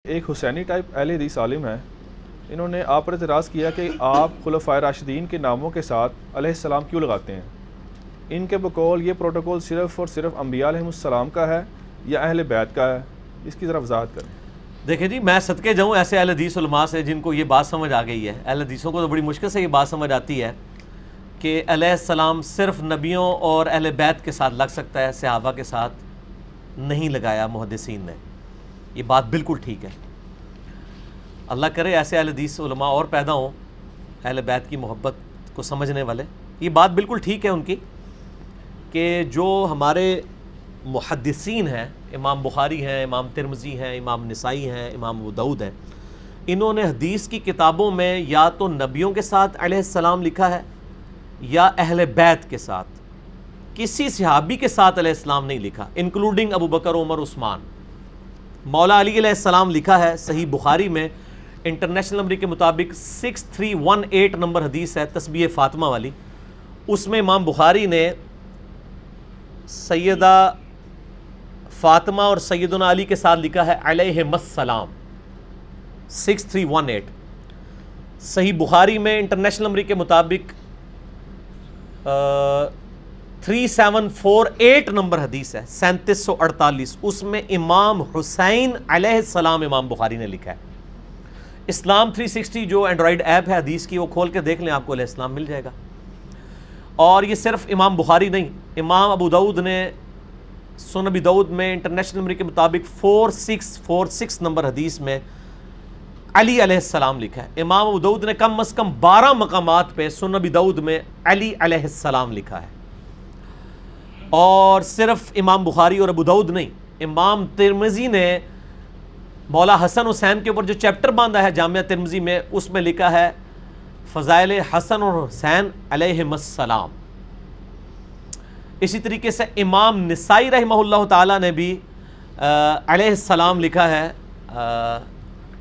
ایک حسینی ٹائپ اہل حدیث عالم ہے، انہوں نے آپ پر اعتراض کیا کہ آپ خلفائے راشدین کے ناموں کے ساتھ علیہ السلام کیوں لگاتے ہیں؟ ان کے بقول یہ پروٹوکول صرف اور صرف انبیاء علیہم السلام کا ہے یا اہل بیت کا ہے؟ اس کی ذرا وضاحت کریں۔ دیکھیں جی، میں صدقے جاؤں ایسے اہل حدیث علماء سے جن کو یہ بات سمجھ آ گئی ہے۔ اہل حدیثوں کو تو بڑی مشکل سے یہ بات سمجھ آتی ہے کہ علیہ السلام صرف نبیوں اور اہل بیت کے ساتھ لگ سکتا ہے، صحابہ کے ساتھ نہیں لگایا محدثین نے۔ یہ بات بالکل ٹھیک ہے، اللہ کرے ایسے اہل حدیث علماء اور پیدا ہوں اہل بیت کی محبت کو سمجھنے والے۔ یہ بات بالکل ٹھیک ہے ان کی کہ جو ہمارے محدثین ہیں، امام بخاری ہیں، امام ترمذی ہیں، امام نسائی ہیں، امام ابو داؤد ہیں، انہوں نے حدیث کی کتابوں میں یا تو نبیوں کے ساتھ علیہ السلام لکھا ہے یا اہل بیت کے ساتھ، کسی صحابی کے ساتھ علیہ السلام نہیں لکھا، انکلوڈنگ ابو بکر، عمر، عثمان۔ مولا علی علیہ السلام لکھا ہے صحیح بخاری میں، انٹرنیشنل نمبر کے مطابق 6318 نمبر حدیث ہے تسبیح فاطمہ والی۔ اس میں امام بخاری نے سیدہ فاطمہ اور سیدنا علی کے ساتھ لکھا ہے علیہم السلام، 6318۔ صحیح بخاری میں انٹرنیشنل نمبر کے مطابق 3748 نمبر حدیث ہے 3748، اس میں امام حسین علیہ السلام امام بخاری نے لکھا ہے۔ اسلام 360 جو اینڈرائیڈ ایپ ہے حدیث کی، وہ کھول کے دیکھ لیں، آپ کو علیہ السلام مل جائے گا۔ اور یہ صرف امام بخاری نہیں، امام ابو داؤد نے سنن ابی داؤد میں انٹرنیشنل نمبر کے مطابق 4646 نمبر حدیث میں علی علیہ السلام لکھا ہے۔ امام ابو داؤد نے کم از کم 12 مقامات پہ سنن ابی داؤد میں علی علیہ السلام لکھا ہے۔ اور صرف امام بخاری اور ابو داؤد نہیں، امام ترمذی نے مولا حسن حسین کے اوپر جو چیپٹر باندھا ہے جامعہ ترمذی میں، اس میں لکھا ہے فضائل حسن اور حسین علیہم السلام۔ اسی طریقے سے امام نسائی رحمہ اللہ تعالیٰ نے بھی علیہ السلام لکھا ہے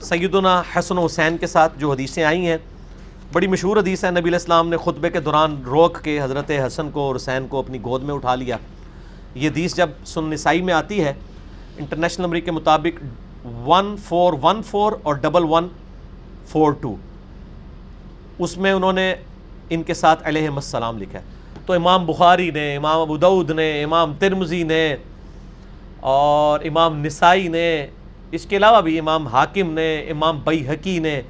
سیدنا حسن حسین کے ساتھ، جو حدیثیں آئی ہیں بڑی مشہور حدیث ہے۔ نبی علیہ السلام نے خطبے کے دوران روک کے حضرت حسن کو اور حسین کو اپنی گود میں اٹھا لیا۔ یہ حدیث جب سنن نسائی میں آتی ہے انٹرنیشنل نمبر کے مطابق 1414 اور 1142، اس میں انہوں نے ان کے ساتھ علیہم السلام لکھا ہے۔ تو امام بخاری نے، امام ابو داؤد نے، امام ترمذی نے اور امام نسائی نے، اس کے علاوہ بھی امام حاکم نے، امام بیہقی نے،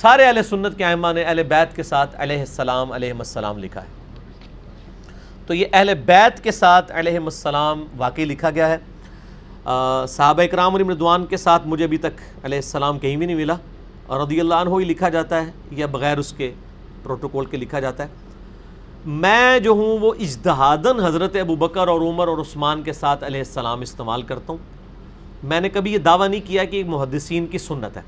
سارے اہل سنت کے ائمہ نے اہل بیت کے ساتھ علیہ السلام علیہم السلام لکھا ہے۔ تو یہ اہل بیت کے ساتھ علیہم السلام واقعی لکھا گیا ہے۔ صحابہ اکرام علیہم رضوان کے ساتھ مجھے ابھی تک علیہ السلام کہیں بھی نہیں ملا، اور رضی اللہ عنہ ہی لکھا جاتا ہے یا بغیر اس کے پروٹوکول کے لکھا جاتا ہے۔ میں جو ہوں وہ اجتہاداً حضرت ابو بکر اور عمر اور عثمان کے ساتھ علیہ السلام استعمال کرتا ہوں۔ میں نے کبھی یہ دعویٰ نہیں کیا کہ محدثین کی سنت ہے،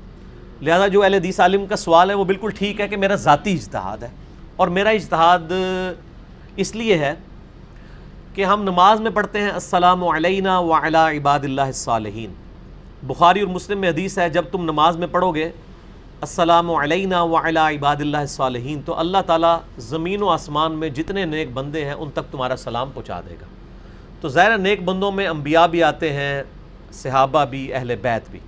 لہذا جو اہل حدیث عالم کا سوال ہے وہ بالکل ٹھیک ہے کہ میرا ذاتی اجتہاد ہے، اور میرا اجتہاد اس لیے ہے کہ ہم نماز میں پڑھتے ہیں السلام علینا وعلی عباد اللہ الصالحین۔ بخاری اور مسلم میں حدیث ہے جب تم نماز میں پڑھو گے السلام علینا وعلی عباد اللہ الصالحین، تو اللہ تعالیٰ زمین و آسمان میں جتنے نیک بندے ہیں ان تک تمہارا سلام پہنچا دے گا۔ تو ظاہر نیک بندوں میں انبیاء بھی آتے ہیں، صحابہ بھی، اہل بیت بھی۔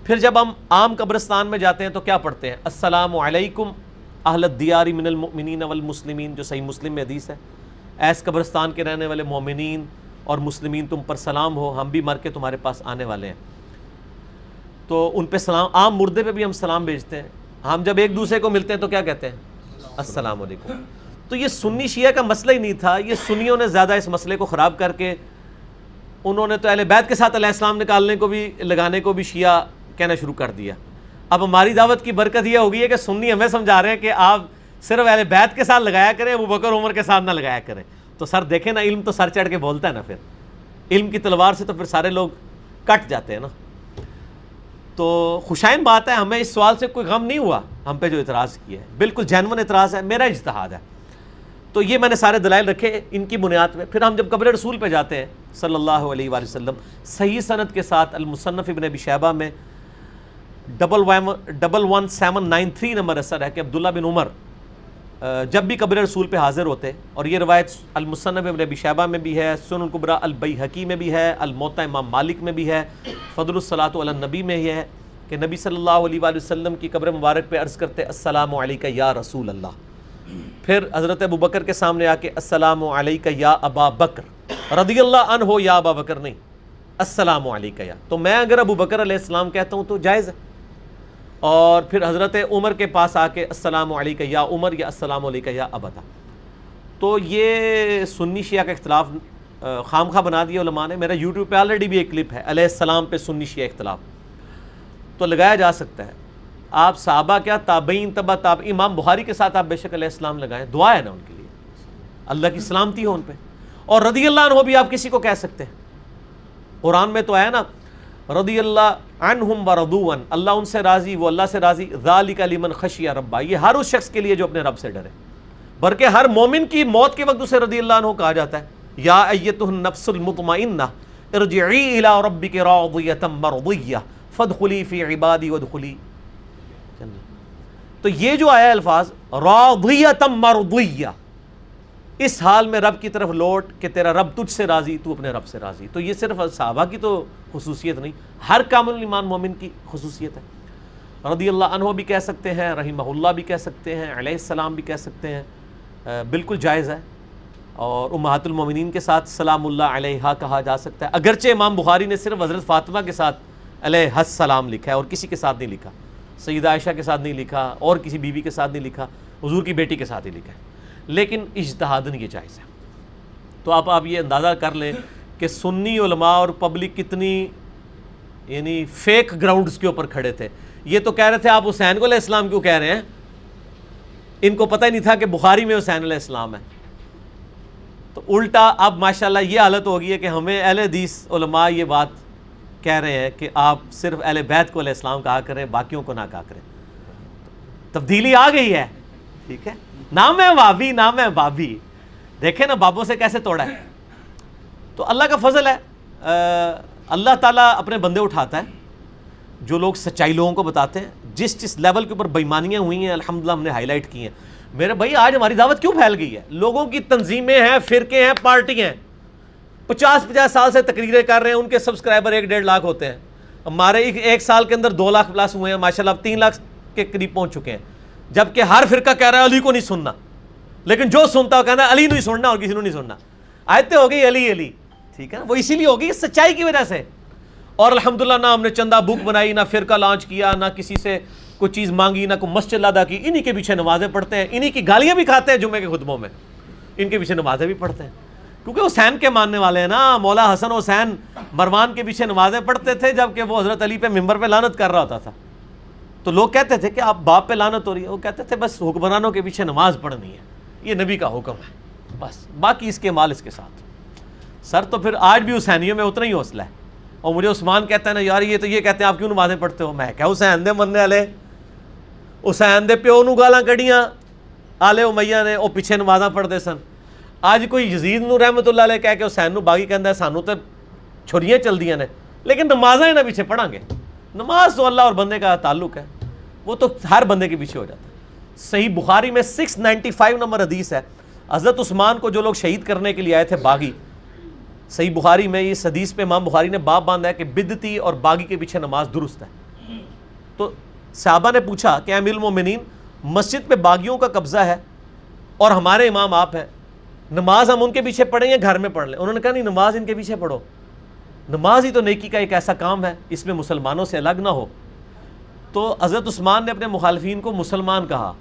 پھر جب ہم عام قبرستان میں جاتے ہیں تو کیا پڑھتے ہیں؟ السلام علیکم اہل الدیار من المؤمنین والمسلمین، جو صحیح مسلم میں حدیث ہے، ایس قبرستان کے رہنے والے مومنین اور مسلمین تم پر سلام ہو، ہم بھی مر کے تمہارے پاس آنے والے ہیں۔ تو ان پہ سلام، عام مردے پہ بھی ہم سلام بھیجتے ہیں۔ ہم جب ایک دوسرے کو ملتے ہیں تو کیا کہتے ہیں؟ السلام علیکم۔ تو یہ سنی شیعہ کا مسئلہ ہی نہیں تھا، یہ سنیوں نے زیادہ اس مسئلے کو خراب کر کے انہوں نے تو اہل بیت کے ساتھ علیہ السلام نکالنے کو بھی، لگانے کو بھی شیعہ کہنا شروع کر دیا۔ اب ہماری دعوت کی برکت یہ ہوگی ہے کہ سنی ہمیں سمجھا رہے ہیں کہ آپ صرف اہل بیت کے ساتھ لگایا کریں، ابو بکر عمر کے ساتھ نہ لگایا کریں۔ تو سر دیکھیں نا، علم تو سر چڑھ کے بولتا ہے نا، پھر علم کی تلوار سے تو پھر سارے لوگ کٹ جاتے ہیں نا۔ تو خوشائن بات ہے، ہمیں اس سوال سے کوئی غم نہیں ہوا، ہم پہ جو اعتراض کیا ہے بالکل جینون اعتراض ہے، میرا اجتہاد ہے۔ تو یہ میں نے سارے دلائل رکھے ان کی بنیاد پہ۔ پھر ہم جب قبر رسول پہ جاتے ہیں صلی اللہ علیہ وآلہ وسلم، صحیح سند کے ساتھ المصنف ابن ابی شیبہ میں 11793 نمبر اثر ہے کہ عبداللہ بن عمر جب بھی قبر رسول پہ حاضر ہوتے، اور یہ روایت المصنف ابن ابی شیبہ میں بھی ہے، سنن الکبریٰ البیہقی میں بھی ہے، الموطا امام مالک میں بھی ہے، فضل الصلاۃ علی النبی میں ہی ہے، کہ نبی صلی اللہ علیہ وآلہ وسلم کی قبر مبارک پہ عرض کرتے السلام علیکہ یا رسول اللہ، پھر حضرت ابو بکر کے سامنے آ کے السلام علیکہ یا ابا بکر رضی اللہ عنہ ہو، یا ابا بکر نہیں، السلام علیکہ یا، تو میں اگر ابو بکر علیہ السلام کہتا ہوں تو جائز ہے، اور پھر حضرت عمر کے پاس آ کے السلام علیکہ یا عمر یا السلام علیکہ یا ابدا۔ تو یہ سنی شیعہ کا اختلاف خام خواہ بنا دیا علماء نے۔ میرا یوٹیوب پہ آلریڈی بھی ایک کلپ ہے علیہ السلام پہ سنی شیعہ اختلاف، تو لگایا جا سکتا ہے۔ آپ صحابہ کیا، تابعین، تبع تابعین، امام بخاری کے ساتھ آپ بے شک علیہ السلام لگائیں، دعا ہے نا ان کے لیے، اللہ کی سلامتی ہو ان پہ، اور رضی اللہ عنہ بھی آپ کسی کو کہہ سکتے ہیں۔ قرآن میں تو آیا نا رضی اللہ عنہم ورضوا عنہ، اللہ ان سے راضی، وہ اللہ سے راضی، ذالک لمن خشی ربہ، یہ ہر اس شخص کے لیے جو اپنے رب سے ڈرے، بلکہ ہر مومن کی موت کے وقت اسے رضی اللہ عنہ کہا جاتا ہے، یا ایتہ النفس المطمئنہ ارجعی الی ربک راضیۃ مرضیہ فادخلی فی عبادی وادخلی جنت۔ تو یہ جو آیا الفاظ راضیۃ مرضیہ، اس حال میں رب کی طرف لوٹ کہ تیرا رب تجھ سے راضی، تو اپنے رب سے راضی۔ تو یہ صرف صحابہ کی تو خصوصیت نہیں، ہر کامل ایمان مومن کی خصوصیت ہے۔ رضی اللہ عنہ بھی کہہ سکتے ہیں، رحمہ اللہ بھی کہہ سکتے ہیں، علیہ السلام بھی کہہ سکتے ہیں، بالکل جائز ہے۔ اور امہات المومنین کے ساتھ سلام اللہ علیہا کہا جا سکتا ہے، اگرچہ امام بخاری نے صرف حضرت فاطمہ کے ساتھ علیہ السلام لکھا ہے اور کسی کے ساتھ نہیں لکھا، سیدہ عائشہ کے ساتھ نہیں لکھا، اور کسی بیوی کے ساتھ نہیں لکھا، حضور کی بیٹی کے ساتھ ہی لکھا ہے، لیکن اجتہاداً یہ جائز ہے۔ تو آپ یہ اندازہ کر لیں کہ سنی علماء اور پبلک کتنی یعنی فیک گراؤنڈز کے اوپر کھڑے تھے۔ یہ تو کہہ رہے تھے آپ حسین کو علیہ السلام کیوں کہہ رہے ہیں، ان کو پتہ ہی نہیں تھا کہ بخاری میں حسین علیہ السلام ہے۔ تو الٹا اب ماشاءاللہ یہ حالت ہو گئی ہے کہ ہمیں اہل حدیث علماء یہ بات کہہ رہے ہیں کہ آپ صرف اہل بیت کو علیہ السلام کہا کریں، باقیوں کو نہ کہا کریں۔ تبدیلی آ گئی ہے، ٹھیک ہے، نام ہے وابی، نام ہے بابی، دیکھیں نا بابوں سے کیسے توڑا ہے۔ تو اللہ کا فضل ہے، اللہ تعالیٰ اپنے بندے اٹھاتا ہے، جو لوگ سچائی لوگوں کو بتاتے ہیں، جس لیول کے اوپر بےایمانیاں ہوئی ہیں الحمدللہ ہم نے ہائی لائٹ کی ہیں۔ میرے بھائی آج ہماری دعوت کیوں پھیل گئی ہے، لوگوں کی تنظیمیں ہیں، فرقے ہیں، پارٹیاں ہیں، 50 سال سے تقریریں کر رہے ہیں، ان کے سبسکرائبر 1-1.5 لاکھ ہوتے ہیں، ہمارے ایک سال کے اندر 2 لاکھ پلس ہوئے ہیں، ماشاءاللہ اب 3 لاکھ کے قریب پہنچ چکے ہیں، جبکہ ہر فرقہ کہہ رہا ہے علی کو نہیں سننا، لیکن جو سنتا ہے کہنا علی نہیں سننا اور کسی نے نہیں سننا، آیتیں ہو گئی علی علی، ٹھیک ہے نا، وہ اسی لیے ہوگی سچائی کی وجہ سے۔ اور الحمدللہ نہ ہم نے چندہ بک بنائی، نہ فرقہ لانچ کیا، نہ کسی سے کوئی چیز مانگی، نہ کوئی مسجد ادا کی، انہی کے پیچھے نمازیں پڑھتے ہیں، انہی کی گالیاں بھی کھاتے ہیں جمعے کے خطبوں میں، ان کے پیچھے نمازیں بھی پڑھتے ہیں، کیونکہ حسین کے ماننے والے ہیں نا۔ مولا حسن حسین مروان کے پیچھے نمازیں پڑھتے تھے جبکہ وہ حضرت علی پہ ممبر پہ لعنت کر رہا ہوتا تھا، تو لوگ کہتے تھے کہ آپ باپ پہ لعنت ہو رہی ہے، وہ کہتے تھے بس حکمرانوں کے پیچھے نماز پڑھنی ہے، یہ نبی کا حکم ہے، بس باقی اس کے مال اس کے ساتھ۔ سر تو پھر آج بھی حسینیوں میں اتنا ہی حوصلہ ہے، اور مجھے عثمان کہتا ہے نا یار یہ تو یہ کہتے ہیں آپ کیوں نمازیں پڑھتے ہو، میں کیا حسین دے مننے والے، حسین دے پیو نو گالاں کڑیاں آلے امیہ نے، وہ پیچھے نمازاں پڑھتے سن۔ آج کوئی یزید نو رحمت اللہ علیہ کہہ کے حسین نو باغی کہندا ہے سانو تو چھریاں چل دیاں نے، لیکن نمازیں نہ پیچھے پڑھاں گے، نماز تو اللہ اور بندے کا تعلق ہے، وہ تو ہر بندے کے پیچھے ہو جاتا ہے۔ صحیح بخاری میں 695 نمبر حدیث ہے، حضرت عثمان کو جو لوگ شہید کرنے کے لیے آئے تھے باغی، صحیح بخاری میں اس حدیث پہ امام بخاری نے باب باندھا ہے کہ بدعتی اور باغی کے پیچھے نماز درست ہے۔ تو صحابہ نے پوچھا کہ امیر المومنین مسجد پہ باغیوں کا قبضہ ہے اور ہمارے امام آپ ہیں، نماز ہم ان کے پیچھے پڑھیں یا گھر میں پڑھ لیں؟ انہوں نے کہا نہیں، نماز ان کے پیچھے پڑھو، نماز ہی تو نیکی کا ایک ایسا کام ہے اس میں مسلمانوں سے الگ نہ ہو۔ تو حضرت عثمان نے اپنے مخالفین کو مسلمان کہا،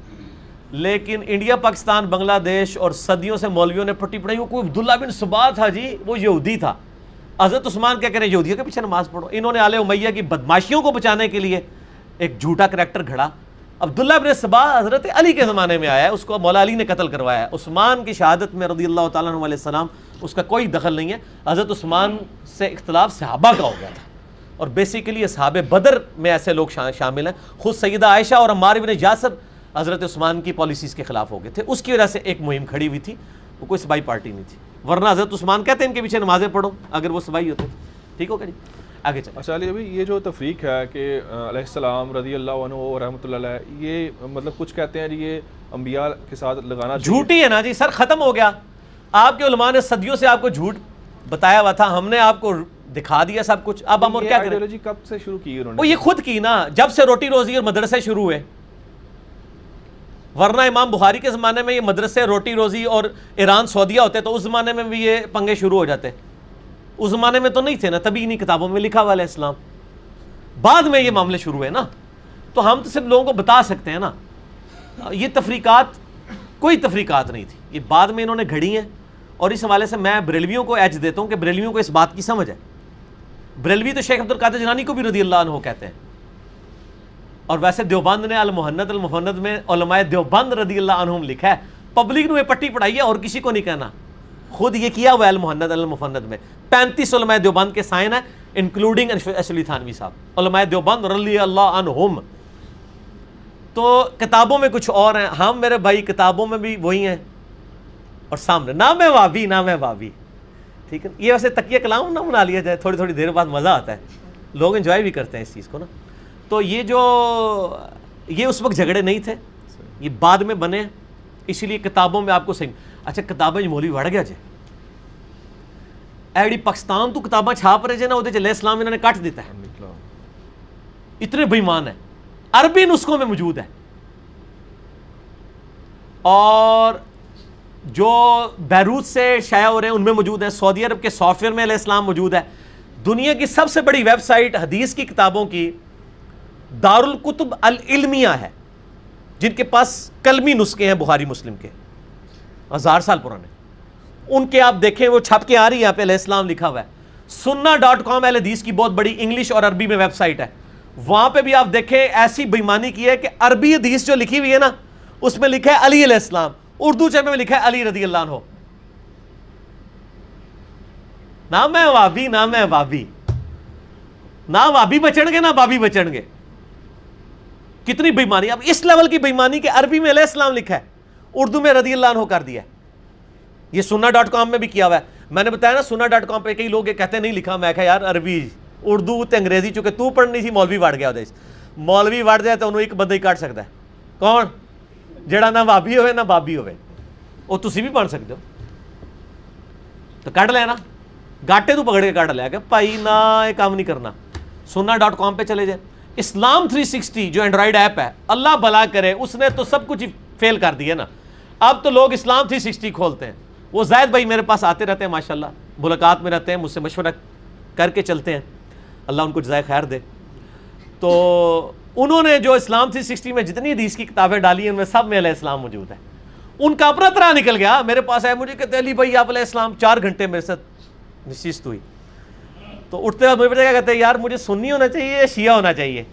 لیکن انڈیا، پاکستان، بنگلہ دیش اور صدیوں سے مولویوں نے پٹی پڑھائی، وہ کوئی عبداللہ بن سبا تھا جی، وہ یہودی تھا، حضرت عثمان کیا کریں یہودیوں کے پیچھے نماز پڑھو۔ انہوں نے آل امیہ کی بدماشیوں کو بچانے کے لیے ایک جھوٹا کریکٹر گھڑا۔ عبداللہ بن سبا حضرت علی کے زمانے میں آیا ہے، اس کو مولا علی نے قتل کروایا ہے، عثمان کی شہادت میں رضی اللہ تعالیٰ عنہ علیہ السلام اس کا کوئی دخل نہیں ہے۔ حضرت عثمان سے اختلاف صحابہ کا ہو گیا تھا، اور بیسیکلی اصحاب بدر میں ایسے لوگ شامل ہیں، خود سیدہ عائشہ اور عمار بن یاسر حضرت عثمان کی پالیسیز کے خلاف ہو گئے تھے، اس کی وجہ سے ایک مہم کھڑی ہوئی تھی، وہ کوئی صبائی پارٹی نہیں تھی، ورنہ حضرت عثمان کہتے ہیں ان کے پیچھے نمازیں پڑھو اگر وہ صبائی ہوتے تھے۔ ٹھیک ہو گیا جی، آگے چلیں۔ اچھا علی ابھی یہ جو تفریق ہے کہ علیہ السلام رضی اللہ عنہ و رحمۃ اللہ علیہ، یہ مطلب کچھ کہتے ہیں جی یہ انبیاء کے ساتھ لگانا جھوٹی ہے نا جی سر، ختم ہو گیا۔ آپ کے علماء نے صدیوں سے آپ کو جھوٹ بتایا ہوا تھا، ہم نے آپ کو دکھا دیا سب کچھ. اب ہم اور کیا کریں؟ آئیڈیالوجی کب سے شروع کی انہوں نے؟ وہ یہ خود کی نا، جب سے روٹی روزی اور مدرسے شروع ہوئے. ورنہ امام بخاری کے زمانے میں یہ مدرسے، روٹی روزی اور ایران سعودیہ ہوتے تو اس زمانے میں بھی یہ پنگے شروع ہو جاتے. اس زمانے میں تو نہیں تھے نا، تبھی انہیں کتابوں میں لکھا ہوا ہے اسلام. بعد میں یہ معاملے شروع ہوئے نا، تو ہم تو صرف لوگوں کو بتا سکتے ہیں نا. یہ تفریقات کوئی تفریقات نہیں تھی، یہ بعد میں انہوں نے گھڑی ہیں. اور اس حوالے سے میں بریلویوں کو ایج دیتا ہوں کہ بریلویوں کو اس بات کی سمجھ ہے. بریلوی تو شیخ عبد القادر جیلانی کو بھی رضی اللہ عنہ کہتے ہیں. اور ویسے دیوبند نے المفند میں علماء دیوبند رضی اللہ عنہم لکھا ہے. پبلک نے پٹی پڑھائی ہے اور کسی کو نہیں کہنا، خود یہ کیا ہوا ہے المفند میں. 35 علماء دیوبند کے سائن ہیں انکلوڈنگ اشلی تھانوی صاحب، علماء دیوبند رضی اللہ عنہم. تو کتابوں میں کچھ اور ہیں، ہم میرے بھائی کتابوں میں بھی وہی ہیں اور سامنے نہ میں وابی نہ میں بابی. ٹھیک ہے، یہ ویسے تکیہ کلام نہ بنا لیا جائے، تھوڑی تھوڑی دیر بعد مزہ آتا ہے، لوگ انجوائے بھی کرتے ہیں اس چیز کو نا. تو یہ اس وقت جھگڑے نہیں تھے، یہ بعد میں بنے، اسی لیے کتابوں میں آپ کو صحیح. اچھا کتابیں مولوی وڑ گیا جائے ایڈی پاکستان تو کتاباں چھاپ رہے جے نا، علیہ السلام انہوں نے کٹ دیتا ہے. اتنے بےمان ہیں، عربی نسخوں میں موجود ہے، اور جو بیروت سے شائع ہو رہے ہیں ان میں موجود ہیں. سعودی عرب کے سافٹ ویئر میں علیہ السلام موجود ہے. دنیا کی سب سے بڑی ویب سائٹ حدیث کی کتابوں کی دارالکتب العلمیہ ہے، جن کے پاس کلمی نسخے ہیں بخاری مسلم کے 1000 سال پرانے. ان کے آپ دیکھیں وہ چھپ کے آ رہی ہے، یہاں پہ علیہ السلام لکھا ہوا ہے. sunna.com اہل حدیث کی بہت بڑی انگلش اور عربی میں ویب سائٹ ہے. وہاں پہ بھی آپ دیکھیں ایسی بےمانی کی ہے کہ عربی حدیث جو لکھی ہوئی ہے نا، اس میں لکھا ہے علی علیہ السلام، اردو چرمے میں لکھا ہے علی رضی اللہ عنہ. نہ میں وابی نہ میں بابی، نہ وابی بچن گے نہ بابی بچن گے. کتنی بےمانی! اب اس لیول کی بےمانی کہ عربی میں علیہ السلام لکھا ہے، اردو میں رضی اللہ عنہ کر دیا ہے. یہ sunna.com میں بھی کیا ہوا ہے. میں نے بتایا نا sunna.com پہ کئی لوگ کہتے ہیں نہیں لکھا. میں کہا یار عربی اردو تے انگریزی چونکہ تو پڑھنی سی مولوی وڑ گیا. مولوی وڑ جائے تو انہوں ایک بندہ ہی کٹ سکتا ہے. کون؟ جڑا نہ بابی ہوئے نہ بابی ہوئے. وہ تسی بھی بن سکتے ہو تو کٹ لینا، گاٹے تو پکڑ کے کٹ لیا کہ بھائی نہ یہ کام نہیں کرنا. sunna.com پہ چلے جائیں. اسلام 360 جو اینڈرائڈ ایپ ہے، اللہ بھلا کرے، اس نے تو سب کچھ فیل کر دیا نا. اب تو لوگ اسلام 360 کھولتے ہیں. وہ زید بھائی میرے پاس آتے رہتے ہیں ماشاءاللہ، ملاقات میں رہتے ہیں، مجھ سے مشورہ کر کے چلتے ہیں، اللہ ان کو جزائے خیر دے. تو انہوں نے جو اسلام 360 میں جتنی حدیث کی کتابیں ڈالی ہیں ان میں سب میں علیہ السلام موجود ہے. ان کا اپنا طرح نکل گیا. میرے پاس آئے، مجھے کہتے علی بھائی آپ علیہ السلام 4 گھنٹے میرے ساتھ نشست ہوئی. تو اٹھتے بعد مجھے کیا کہتے ہیں یار مجھے سنی ہونا چاہیے یا شیعہ ہونا چاہیے،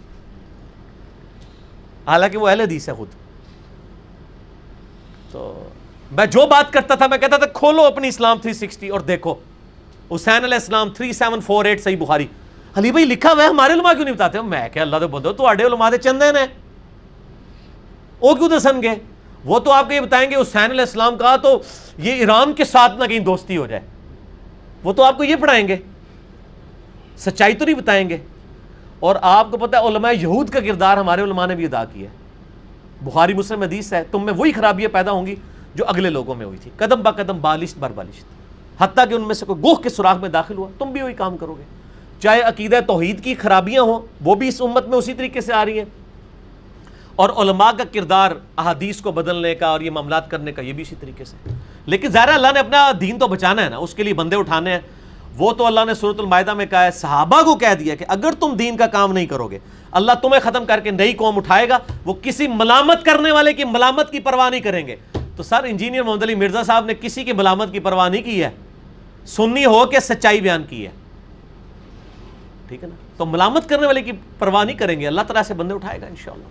حالانکہ وہ اہل حدیث ہے خود. تو میں جو بات کرتا تھا میں کہتا تھا کھولو اپنی اسلام 360 اور دیکھو حسین علیہ السلام 3748 صحیح بخاری. علی بھائی لکھا ہوا ہے، ہمارے علماء کیوں نہیں بتاتے ہو؟ میں کہ اللہ تو بندو تواڈے علماء دے چندے نے، وہ کیوں دسن گے؟ وہ تو آپ کو یہ بتائیں گے حسین علیہ السلام کا تو یہ ایران کے ساتھ نہ کہیں دوستی ہو جائے. وہ تو آپ کو یہ پڑھائیں گے، سچائی تو نہیں بتائیں گے. اور آپ کو پتہ ہے علماء یہود کا کردار ہمارے علماء نے بھی ادا کیا ہے. بخاری مسلم حدیث ہے، تم میں وہی خرابیاں پیدا ہوں گی جو اگلے لوگوں میں ہوئی تھی، قدم با قدم بالشت بر بالشت، حتیٰ کہ ان میں سے کوئی گوہ کے سوراخ میں داخل ہوا تم بھی وہی کام کرو گے. چاہے عقیدہ توحید کی خرابیاں ہوں وہ بھی اس امت میں اسی طریقے سے آ رہی ہیں، اور علماء کا کردار احادیث کو بدلنے کا اور یہ معاملات کرنے کا یہ بھی اسی طریقے سے. لیکن ظاہر اللہ نے اپنا دین تو بچانا ہے نا، اس کے لیے بندے اٹھانے ہیں. وہ تو اللہ نے سورۃ المائدہ میں کہا ہے، صحابہ کو کہہ دیا کہ اگر تم دین کا کام نہیں کرو گے اللہ تمہیں ختم کر کے نئی قوم اٹھائے گا. وہ کسی ملامت کرنے والے کی ملامت کی پرواہ نہیں کریں گے. تو سر انجینئر محمد علی مرزا صاحب نے کسی کی ملامت کی پرواہ نہیں کی ہے، سنی ہو کے سچائی بیان کی ہے. ٹھیک ہے نا، تو ملامت کرنے والے کی پرواہ نہیں کریں گے، اللہ تعالیٰ سے بندے اٹھائے گا انشاءاللہ.